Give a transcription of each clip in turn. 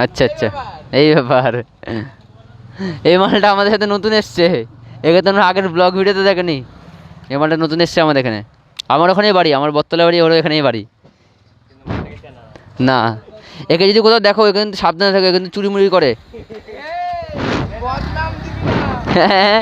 আচ্ছা আচ্ছা, এই ব্যাপার। এই মালটা আমাদের সাথে নতুন এসছে, একে তো আমরা আগের ব্লগ ভিডিওতে দেখেনি। এই মালটা নতুন এসছে আমাদের এখানে। আমার ওখানেই বাড়ি, আমার বটতলা বাড়ি, ওর এখানেই বাড়ি। না, একে যদি কোথাও দেখো এখানে কিন্তু সাবধানে থাকে, কিন্তু চুরি মুড়ি করে। হ্যাঁ।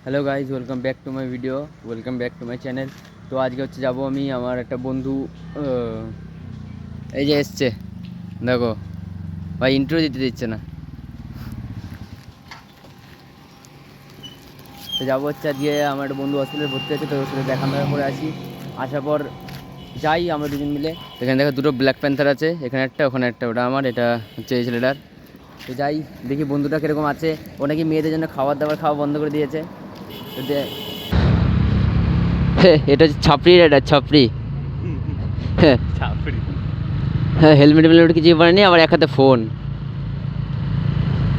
Hello guys, welcome back to my video, welcome back to my channel. তো আজকে হচ্ছে যাবো আমি, আমার একটা বন্ধু এই যে এসছে, দেখো ভাই, ইন্ট্রো দিতে দিচ্ছে না। তো যাবো হচ্ছে আজকে, আমার একটা বন্ধু হসপিটালে ভর্তি আছে, তো ওর সাথে দেখা মেকা করে আসি। আসার পর যাই আমরা দুজন মিলে। এখানে দেখো দুটো ব্ল্যাক প্যান্থার আছে, এখানে একটা ওখানে একটা, ওটা আমার, এটা হচ্ছে এই ছেলেটার। তো যাই দেখি বন্ধুটা কীরকম আছে। ও নাকি মেয়েদের জন্য খাবার দাবার খাওয়া বন্ধ করে দিয়েছে। তো এটা হচ্ছে ছাপড়ি, এটা ছাপড়ি। হ্যাঁ, হ্যাঁ, হেলমেট মেলমেট কিছু পারেনি, আবার এক হাতে ফোন।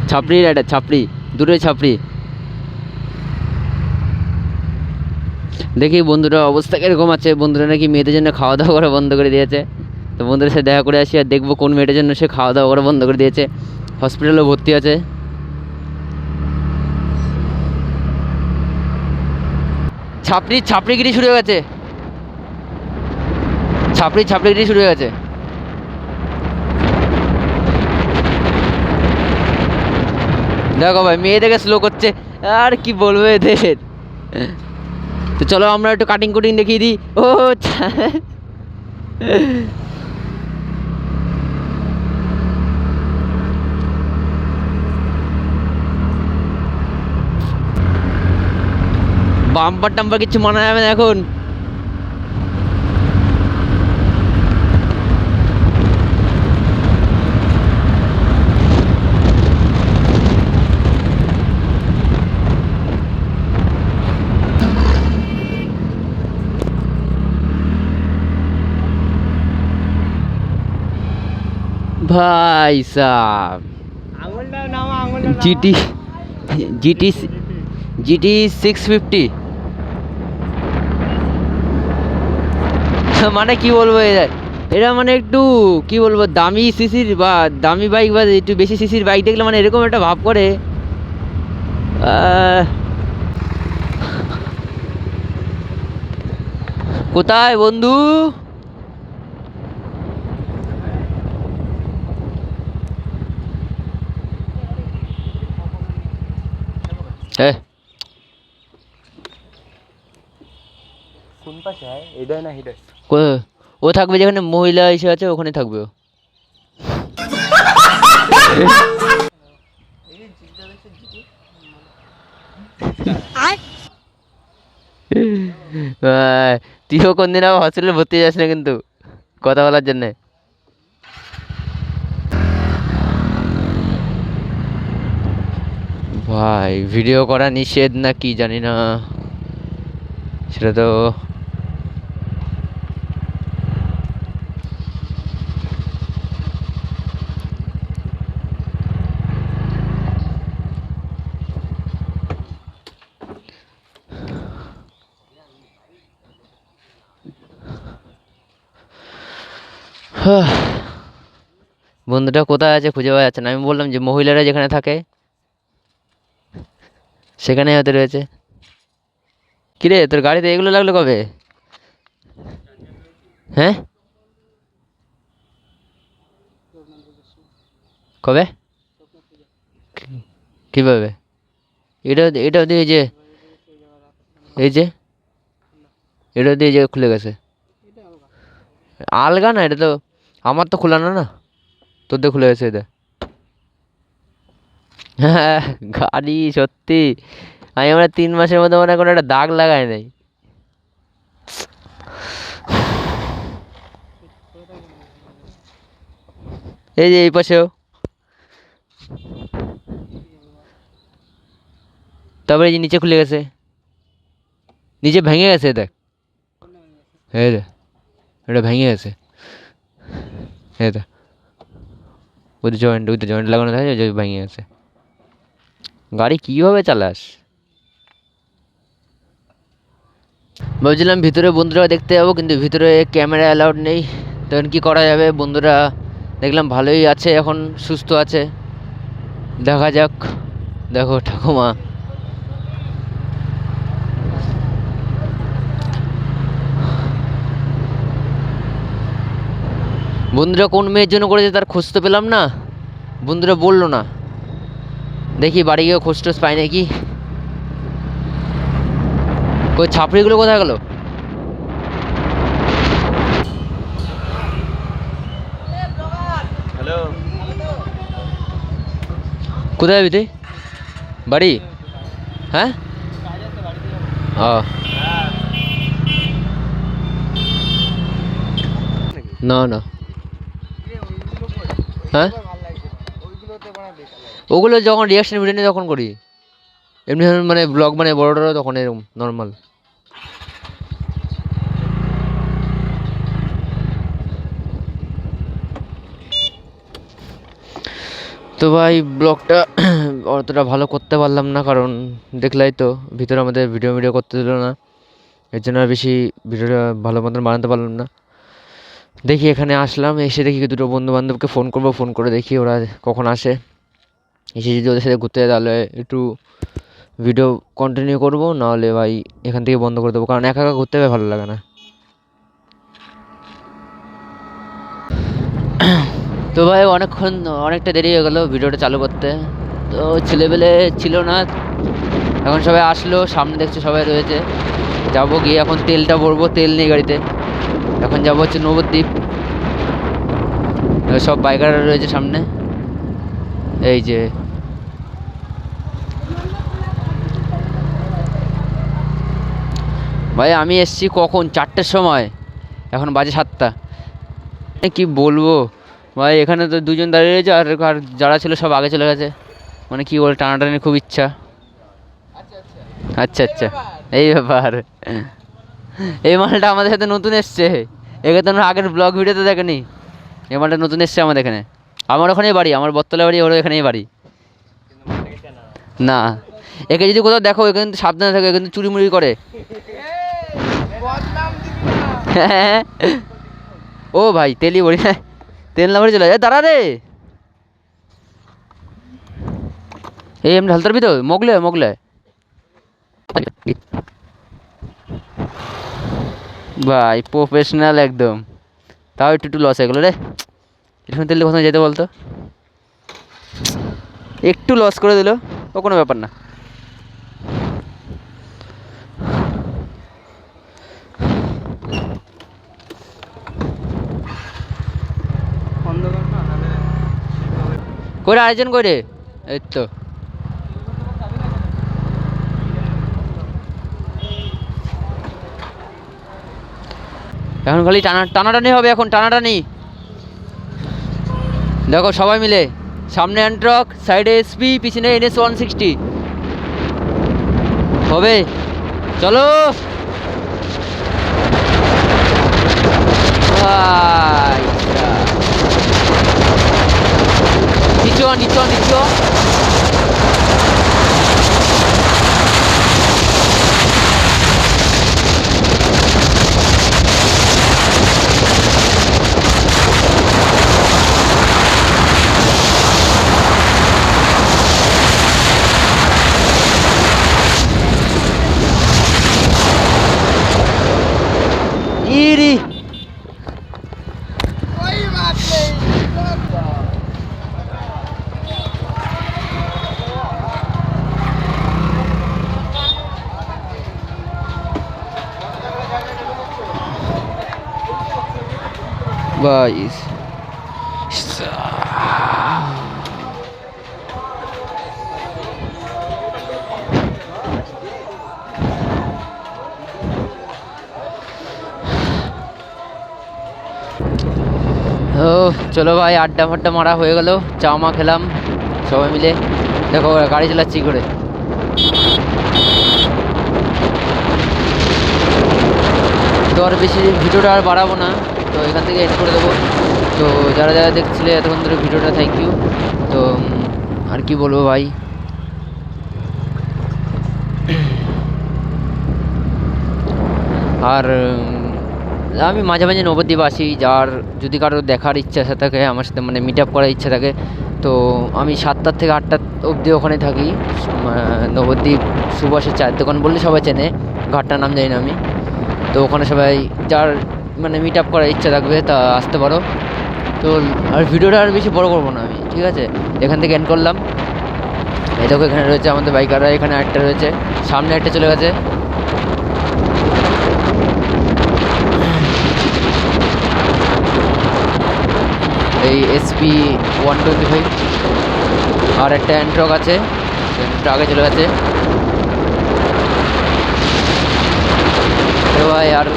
ছাপড়ি, এটা ছাপড়ি, দুটোই ছাপড়ি। দেখি বন্ধুটার অবস্থা কীরকম আছে। বন্ধুরা নাকি মেয়েদের জন্য খাওয়া দাওয়া করা বন্ধ করে দিয়েছে। তো বন্ধুদের সাথে দেখা করে আসি, আর দেখবো কোন মেয়েটার জন্য সে খাওয়া দাওয়া করা বন্ধ করে দিয়েছে। হসপিটালেও ভর্তি আছে। ছাপড়িগিরি শুরু হয়ে গেছে, ছাপড়িগিরি শুরু হয়ে গেছে। দেখো ভাই, মেয়ে দেখে স্লো করছে, আর কি বলবো এদের। তো চলো আমরা একটু কাটিং কুটিং দেখিয়ে দিই। ও বাম্পার টাম্পার কিছু মানা যাবে না এখন। ভাই সাব, জিটি জিটি জিটি 650। মানে কি বলবো, এরা মানে একটু কি বলবো, দামি সিসির বা দামি বাইক বা একটু বেশি সিসির বাইক দেখলে মানে এরকম একটা ভাব করে। কোথায় বন্ধু? হ্যাঁ, কোন পাশে হয়, এটাই না হিটাই? ও থাকবে যেখানে মহিলা এসে আছে, ওখানে থাকবে ও। তুইও কোনদিন আবার হসপিটালে ভর্তি যাস না কিন্তু, কথা বলার জন্যে। ভাই ভিডিও করা নিষেধ না কি জানি না, সেটা তো। বন্ধুটা কোথায় আছে খুঁজে পাওয়া যাচ্ছে না। আমি বললাম যে মহিলারা যেখানে থাকে সেখানে হয়তো রয়েছে। কিরে, তোর গাড়িতে এগুলো লাগলো কবে? হ্যাঁ, কবে? কিভাবে? এটা দিয়ে যে, এই যে এটা দিয়ে যে খুলে গেছে। আলগা না, এটা তো আমার তো খোলা না, না তোর দিয়ে খুলে গেছে এটা। হ্যাঁ, গাড়ি সত্যি, আমি আমরা 3 মাসের মধ্যে মনে কোনো একটা দাগ লাগাই নাই। এই যে এই পাশেও, তারপরে এই যে নিচে খুলে গেছে, নিচে ভেঙে গেছে দেখ। এই রে, এটা ভেঙে গেছে। এই দেখ, ওই জয়েন্ট লাগানো থাকে, যে ভেঙে গেছে। গাড়ি কীভাবে চালাস? ভাবছিলাম ভিতরে বন্ধুরা দেখতে যাবো, কিন্তু ভিতরে ক্যামেরা অ্যালাউড নেই। তখন কি করা যাবে, বন্ধুরা দেখলাম ভালোই আছে, এখন সুস্থ আছে, দেখা যাক। দেখো ঠাকুমা, বন্ধুরা কোন মেয়ের জন্য করেছে তার খোঁজ তো পেলাম না, বন্ধুরা বললো না। দেখি বাড়ি গিয়ে খোঁজ টোজ পাই নাকি। ওই ছাপড়িগুলো কোথায় গেল? হ্যালো, কোথায় যাবি তুই? বাড়ি? হ্যাঁ, ও না না, হ্যাঁ ওগুলো যখন রিয়াকশন ভিডিও নিয়ে তখন করি, এমনি মানে ব্লগ মানে বড় তখন এরকম নর্মাল। তো ভাই ব্লগটা অতটা ভালো করতে পারলাম না, কারণ দেখলাই তো ভিতরে আমাদের ভিডিও করতে দিল না, এর জন্য আর বেশি ভিডিওটা ভালো মতন বানাতে পারলাম না। দেখি এখানে আসলাম, এসে দেখি দুটো বন্ধু বান্ধবকে ফোন করবো, ফোন করে দেখি ওরা কখন আসে, এসে যদি ওদের সাথে ঘুরতে যায় তাহলে একটু ভিডিও কন্টিনিউ করবো, নাহলে ভাই এখান থেকে বন্ধ করে দেবো, কারণ একা একা ঘুরতে ভালো লাগে না। তো ভাই অনেকটা দেরি হয়ে গেলো ভিডিওটা চালু করতে। তো ছেলেবেলে ছিল না, এখন সবাই আসলো, সামনে দেখছে সবাই রয়েছে। যাবো গিয়ে এখন তেলটা ভরবো, তেল নেই গাড়িতে। এখন যাবো হচ্ছে নবদ্বীপ, সব বাইকাররা রয়েছে সামনে, এই যে। ভাই আমি এসছি কখন, 4টের সময়, এখন বাজে 7টা। কি বলবো ভাই, এখানে তো দুজন দাঁড়িয়ে রয়েছে, আর যারা ছিল সব আগে চলে গেছে। মানে কি বল, টানাটানি খুব ইচ্ছা। আচ্ছা আচ্ছা, এই ব্যাপার। এই মালটা আমাদের সাথে নতুন এসছে, একে তো আমরা আগের ব্লগ ভিডিওতে দেখেনি। এই মালটা নতুন এসছে আমাদের এখানে, আমার ওখানেই বাড়ি, আমার বটতলা বাড়ি, ওর এখানেই বাড়ি। না, একে যদি কোথাও দেখো এখানে কিন্তু সাবধানে থাকে, কিন্তু চুরি মুড়ি করে। হ্যাঁ, ও ভাই তেলই বলি, তেল না ভরে চলে যায়, দাঁড়া রে। এই এমনি ঢালতার তো মোগলে মোগলে, ভাই প্রফেশনাল একদম। তাও একটু একটু লস হয়ে গেলো রে, এখন তেল কোথায় যেতে বলতো, একটু লস করে দিল, ও কোনো ব্যাপার না। করে আরেকজন করে, এই তো এখন খালি টানাটানি হবে, এখন টানাটানি। দেখো সবাই মিলে, সামনে অ্যান্ট্রক, সাইডে এসপি, পিছনে NS 160 হবে। চলো নিচো নিচো নিচো, ইরি ভাই। ও চলো ভাই, আড্ডা ফাড্ডা মারা হয়ে গেল, চা মা খেলাম সবাই মিলে। দেখো গাড়ি চালাচ্ছি করে। তো আর বেশি ভিডিওটা আর বাড়াবো না, তো এখান থেকে এড করে দেবো। তো যারা যারা দেখছিলে এতক্ষণ ধরে ভিডিওটা, থ্যাংক ইউ। তো আর কি বলবো ভাই, আর আমি মাঝে মাঝে নবদ্বীপ আসি, যার যদি কারো দেখার ইচ্ছা থাকে আমার সাথে, মানে মিট আপ করার ইচ্ছা থাকে, তো আমি 7টা থেকে 8টা অবধি ওখানে থাকি। নবদ্বীপ সুভাষের চায়ের দোকান বললে সবাই চেনে, ঘাটটার নাম জানি না আমি। তো ওখানে সবাই যার মানে মিট আপ করার ইচ্ছা থাকবে তা আসতে পারো। তো আর ভিডিওটা আর বেশি বড় করবো না আমি, ঠিক আছে, এখান থেকে এন্ড করলাম। এই দেখো এখানে রয়েছে আমাদের বাইকাররা, এখানে একটা রয়েছে, সামনে একটা চলে গেছে। এই SP 125 আর একটা অ্যান্ট্রক আছে, ট্রাকে চলে গেছে। তো ভাই আর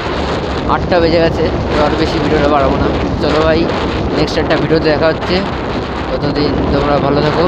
8টা বেজে গেছে, তো আর বেশি ভিডিওটা বাড়াবো না। চলো ভাই, নেক্সট একটা ভিডিও দেখা হচ্ছে, ততদিন তোমরা ভালো থাকো।